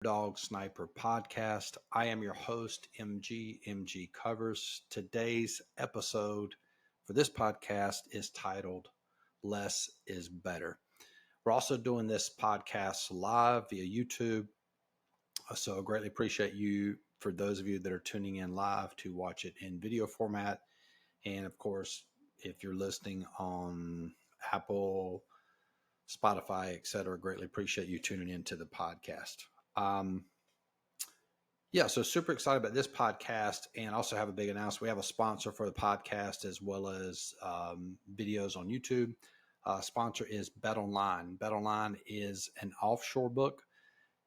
Dog Sniper podcast. I am your host, MGCovers. Today's episode for this podcast is titled Less is Better. We're also doing this podcast live via YouTube. So I greatly appreciate you for those of you that are tuning in live to watch it in video format. And of course, if you're listening on Apple, Spotify, etc., greatly appreciate you tuning into the podcast. So super excited about this podcast and also have a big announcement. We have a sponsor for the podcast as well as videos on YouTube. Sponsor is Betonline. Betonline is an offshore book,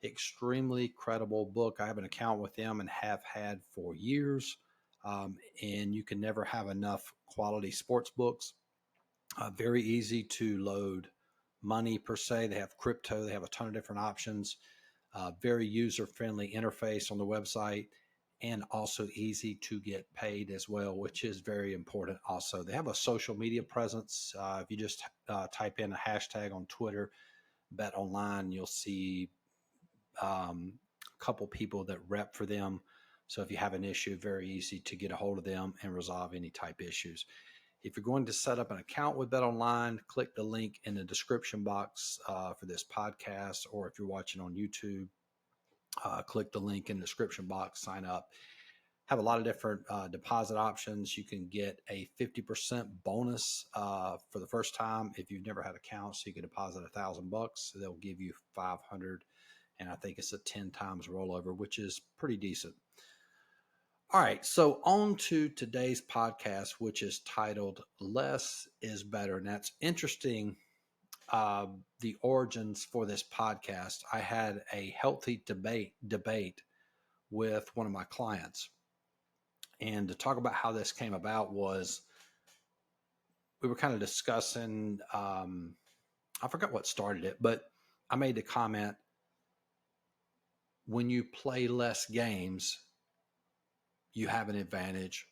extremely credible book. I have an account with them and have had for years. And you can never have enough quality sports books. Very easy to load money per se. They have crypto. They have a ton of different options. Very user-friendly interface on the website, and also easy to get paid as well, which is very important also. They have a social media presence. If you just type in a hashtag on Twitter, BetOnline, you'll see a couple people that rep for them. So if you have an issue, very easy to get a hold of them and resolve any type issues. If you're going to set up an account with BetOnline, click the link in the description box for this podcast, or if you're watching on YouTube, click the link in the description box, sign up. Have a lot of different deposit options. You can get a 50% bonus for the first time if you've never had accounts. So you can deposit $1,000. They'll give you 500, and I think it's a 10 times rollover, which is pretty decent. All right, so on to today's podcast, which is titled Less is Better. And that's interesting, the origins for this podcast. I had a healthy debate with one of my clients. And to talk about how this came about was we were kind of discussing, I forgot what started it, but I made the comment, when you play less games, you have an advantage.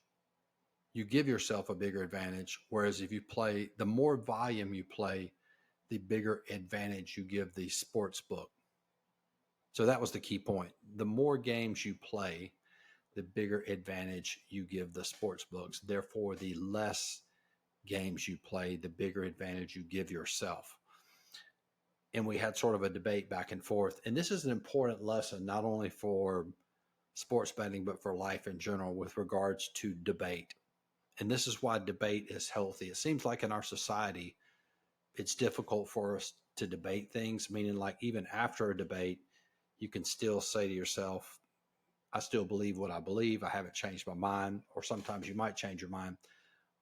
You give yourself a bigger advantage. Whereas if you play, the more volume you play, the bigger advantage you give the sports book. So that was the key point. The more games you play, the bigger advantage you give the sports books. Therefore, the less games you play, the bigger advantage you give yourself. And we had sort of a debate back and forth. And this is an important lesson, not only for sports betting, but for life in general with regards to debate. And this is why debate is healthy. It seems like in our society, it's difficult for us to debate things, meaning like even after a debate, you can still say to yourself, I still believe what I believe. I haven't changed my mind. Or sometimes you might change your mind.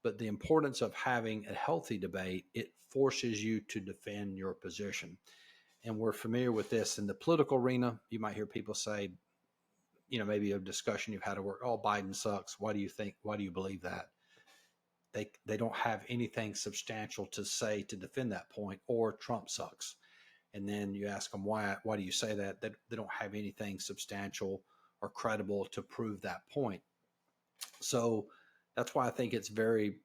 But the importance of having a healthy debate, it forces you to defend your position. And we're familiar with this in the political arena. You might hear people say, maybe a discussion you've had at work, oh, Biden sucks. Why do you think, why do you believe that? They don't have anything substantial to say to defend that point, or Trump sucks. And then you ask them, why do you say that? They don't have anything substantial or credible to prove that point. So that's why I think it's very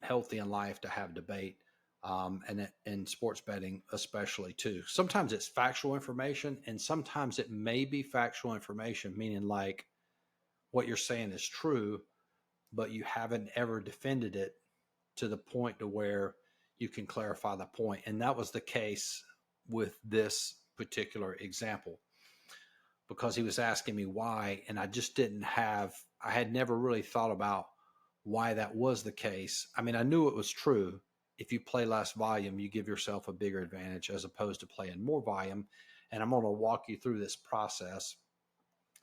healthy in life to have debate, and in sports betting especially too. Sometimes it's factual information, and sometimes it may be factual information, meaning like what you're saying is true, but you haven't ever defended it to the point to where you can clarify the point. And that was the case with this particular example, because he was asking me why, and I had never really thought about why that was the case. I mean, I knew it was true. If you play less volume, you give yourself a bigger advantage as opposed to playing more volume. And I'm going to walk you through this process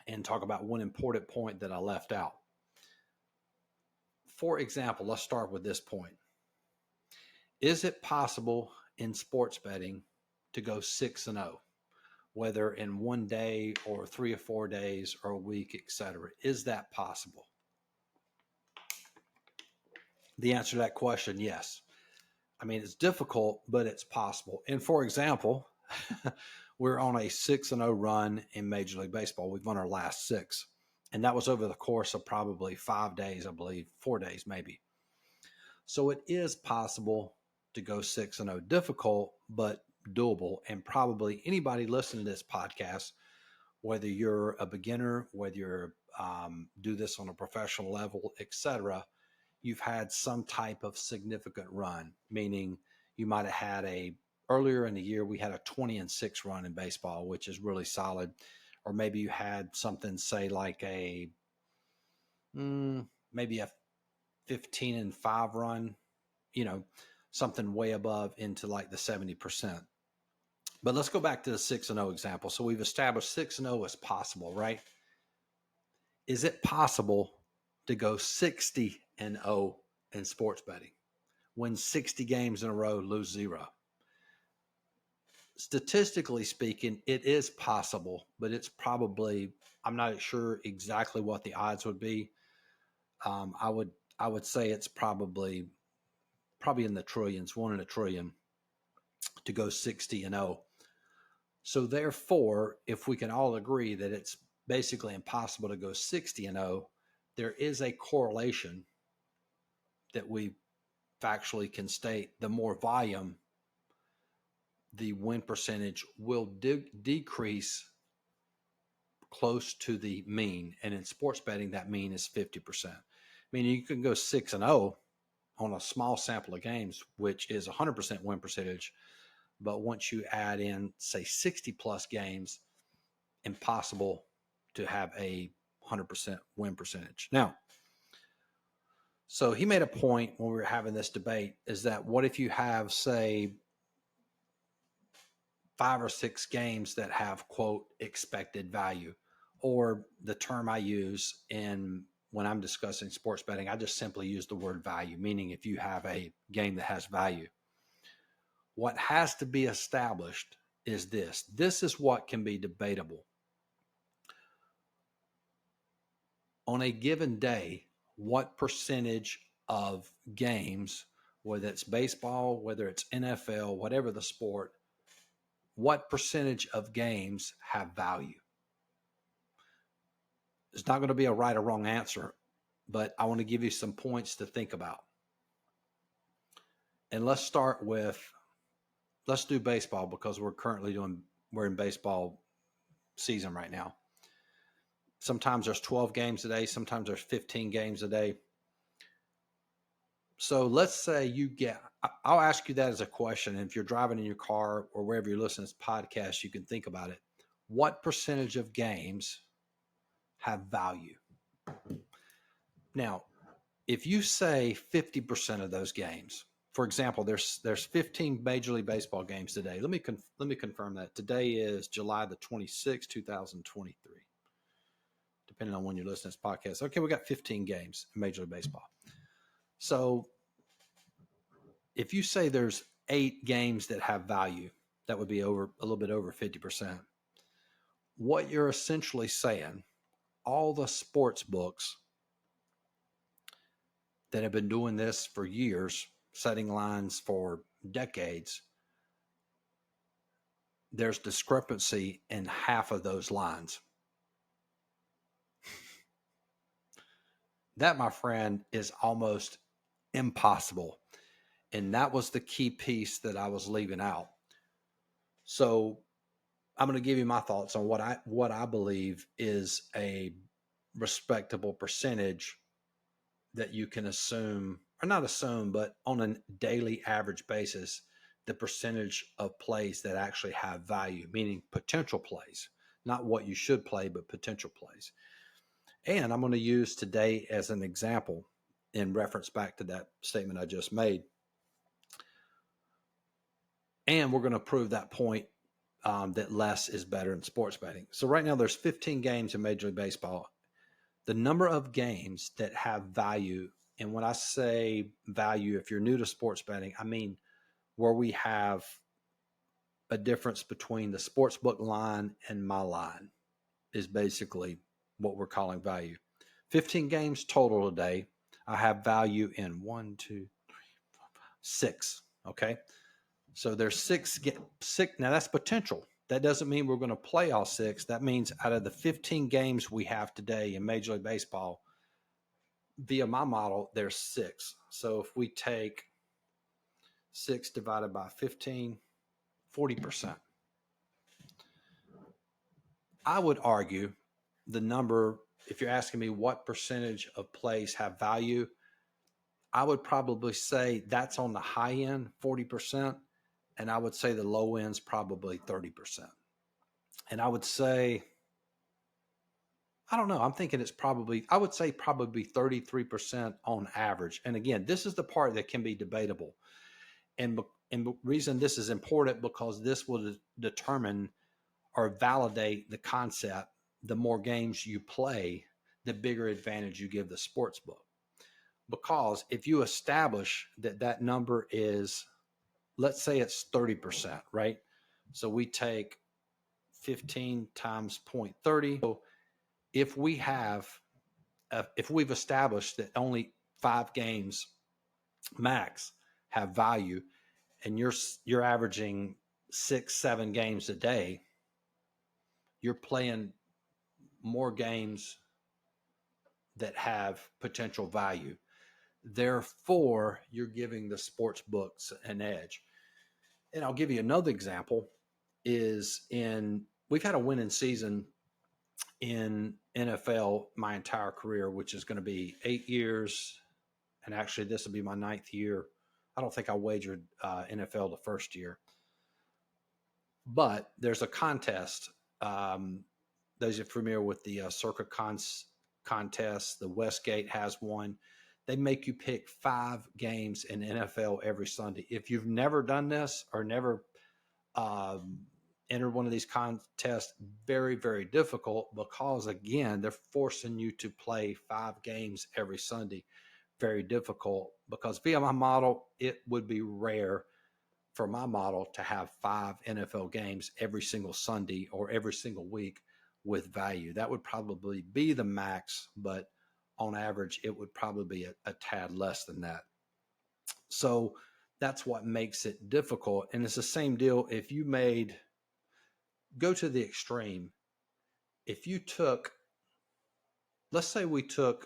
and talk about one important point that I left out. For example, let's start with this point. Is it possible in sports betting to go 6-0, whether in one day or 3 or 4 days or a week, etc.? Is that possible? The answer to that question, yes. I mean, it's difficult, but it's possible. And for example, we're on a 6-0 run in Major League Baseball. We've won our last 6. And that was over the course of probably 5 days, I believe, 4 days maybe. So it is possible to go 6-0. Difficult, but doable. And probably anybody listening to this podcast whether you're a beginner, whether you're do this on a professional level, etc., you've had some type of significant run, meaning you might have had earlier in the year, we had a 20-6 run in baseball, which is really solid. Or maybe you had something, say, like maybe a 15-5 run, something way above into like the 70%. But let's go back to the 6-0 example. So we've established 6-0 is possible, right? Is it possible to go 60-0 in sports betting? Win 60 games in a row, lose 0. Statistically speaking, it is possible, but it's probably, I'm not sure exactly what the odds would be. I would say it's probably in the trillions, 1 in a trillion, to go 60-0. So therefore, if we can all agree that it's basically impossible to go 60-0, there is a correlation that we factually can state. The more volume, the win percentage will decrease close to the mean. And in sports betting, that mean is 50%. Meaning you can go 6-0 on a small sample of games, which is 100% win percentage. But once you add in, say, 60 plus games, impossible to have a 100% win percentage. Now, so he made a point when we were having this debate is that what if you have, say, 5 or 6 games that have, quote, expected value, or the term I use when I'm discussing sports betting, I just simply use the word value, meaning if you have a game that has value. What has to be established is this. This is what can be debatable. On a given day, what percentage of games, whether it's baseball, whether it's NFL, whatever the sport, what percentage of games have value? There's not going to be a right or wrong answer, but I want to give you some points to think about. And let's do baseball because we're in baseball season right now. Sometimes there's 12 games a day. Sometimes there's 15 games a day. So let's say I'll ask you that as a question. And if you're driving in your car or wherever you're listening to this podcast, you can think about it. What percentage of games have value? Now, if you say 50% of those games, for example, there's 15 Major League Baseball games today. Let me confirm that. Today is July the 26th, 2023. Depending on when you're listening to this podcast. Okay, we got 15 games in Major League Baseball. So if you say there's 8 games that have value, that would be a little bit over 50%. What you're essentially saying, all the sports books that have been doing this for years, setting lines for decades, there's discrepancy in half of those lines. That, my friend, is almost impossible. And that was the key piece that I was leaving out. So I'm going to give you my thoughts on what I believe is a respectable percentage that you can assume, or not assume, but on a daily average basis, the percentage of plays that actually have value, meaning potential plays, not what you should play, but potential plays. And I'm going to use today as an example in reference back to that statement I just made. And we're going to prove that point that less is better in sports betting. So right now there's 15 games in Major League Baseball. The number of games that have value, and when I say value, if you're new to sports betting, I mean where we have a difference between the sports book line and my line is basically what we're calling value. 15 games total today. I have value in 1, 2, 3, 4, 5, 6. Okay. So there's 6. Now that's potential. That doesn't mean we're going to play all 6. That means out of the 15 games we have today in Major League Baseball, via my model, there's 6. So if we take 6 divided by 15, 40%. I would argue the number, if you're asking me what percentage of plays have value, I would probably say that's on the high end, 40%. And I would say the low end's probably 30%. And I would say, I don't know, I'm thinking it's probably, I would say probably 33% on average. And again, this is the part that can be debatable. And the reason this is important because this will determine or validate the concept. The more games you play, the bigger advantage you give the sports book. Because if you establish that that number is, let's say it's 30%, right? So we take 15 times 0.30. So if we have, if we've established that only 5 games max have value, and you're averaging 6-7 games a day, you're playing more games that have potential value. Therefore, you're giving the sports books an edge. And I'll give you another example is we've had a winning season in NFL my entire career, which is going to be 8 years. And actually, this will be my 9th year. I don't think I wagered NFL the first year. But there's a contest. Those are familiar with the Circa contest, the Westgate has one. They make you pick 5 games in NFL every Sunday. If you've never done this or never entered one of these contests, very, very difficult because, again, they're forcing you to play 5 games every Sunday. Very difficult because via my model, it would be rare for my model to have 5 NFL games every single Sunday or every single week with value. That would probably be the max, but on average, it would probably be a tad less than that. So that's what makes it difficult. And it's the same deal if you go to the extreme. If you took, let's say we took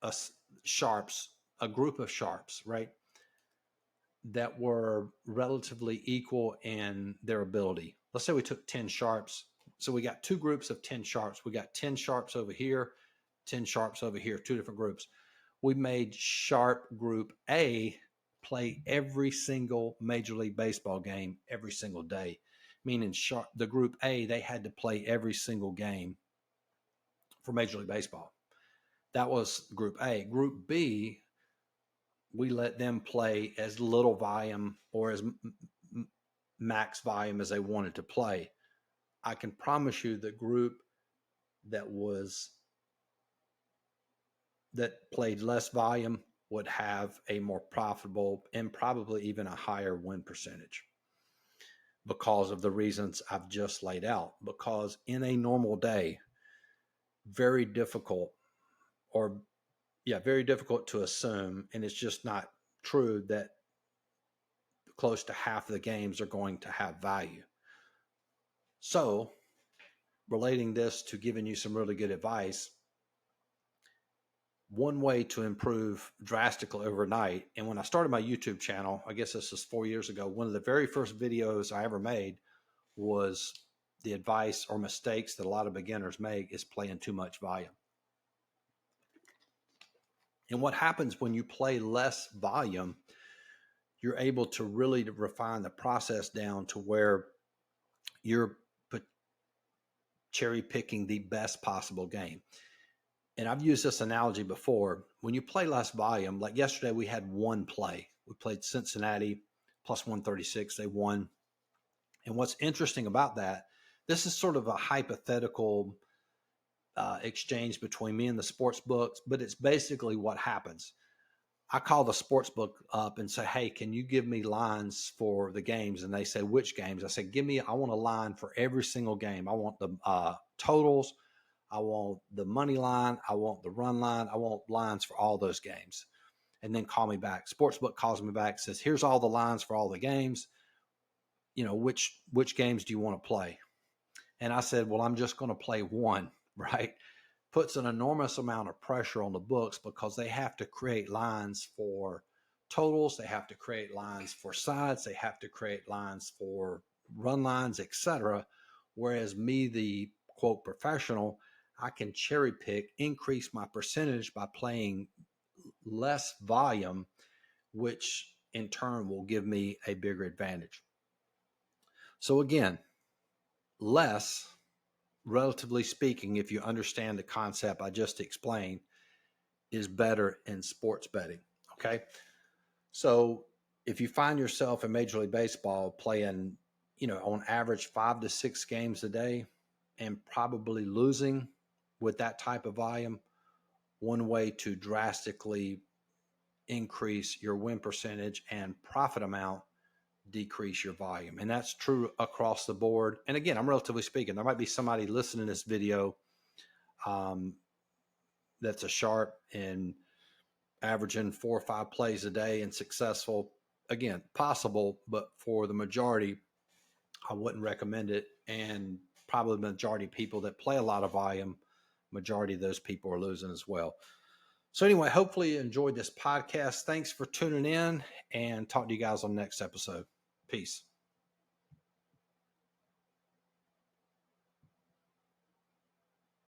a group of sharps, right? That were relatively equal in their ability. Let's say we took 10 sharps. So we got 2 groups of 10 sharps. We got 10 sharps over here, 10 sharps over here, 2 different groups. We made sharp group A play every single Major League Baseball game every single day, meaning the group A, they had to play every single game for Major League Baseball. That was group A. Group B, we let them play as little volume or as max volume as they wanted to play. I can promise you the group that played less volume would have a more profitable and probably even a higher win percentage because of the reasons I've just laid out. Because in a normal day, very difficult to assume, and it's just not true that close to half of the games are going to have value. So, relating this to giving you some really good advice, one way to improve drastically overnight, and when I started my YouTube channel, I guess this was 4 years ago, one of the very first videos I ever made was the advice or mistakes that a lot of beginners make is playing too much volume. And what happens when you play less volume, you're able to really refine the process down to where you're cherry picking the best possible game. And I've used this analogy before. When you play less volume, like yesterday, we had one play. We played Cincinnati plus 136. They won. And what's interesting about that, this is sort of a hypothetical exchange between me and the sports books, but it's basically what happens. I call the sports book up and say, hey, can you give me lines for the games? And they say, which games? I say, I want a line for every single game. I want the totals. I want the money line. I want the run line. I want lines for all those games. And then call me back. Sportsbook calls me back, says, here's all the lines for all the games. You know, which games do you want to play? And I said, well, I'm just going to play one, right? Puts an enormous amount of pressure on the books because they have to create lines for totals. They have to create lines for sides. They have to create lines for run lines, etc. Whereas me, the quote professional, I can cherry pick, increase my percentage by playing less volume, which in turn will give me a bigger advantage. So again, less, relatively speaking, if you understand the concept I just explained, is better in sports betting. Okay. So if you find yourself in Major League Baseball playing, on average 5 to 6 games a day and probably losing with that type of volume, one way to drastically increase your win percentage and profit amount, decrease your volume. And that's true across the board. And again, I'm relatively speaking, there might be somebody listening to this video that's a sharp and averaging 4 or 5 plays a day and successful. Again, possible, but for the majority, I wouldn't recommend it. And probably the majority of people that play a lot of volume, majority of those people are losing as well. So anyway, hopefully you enjoyed this podcast. Thanks for tuning in, and talk to you guys on the next episode. Peace.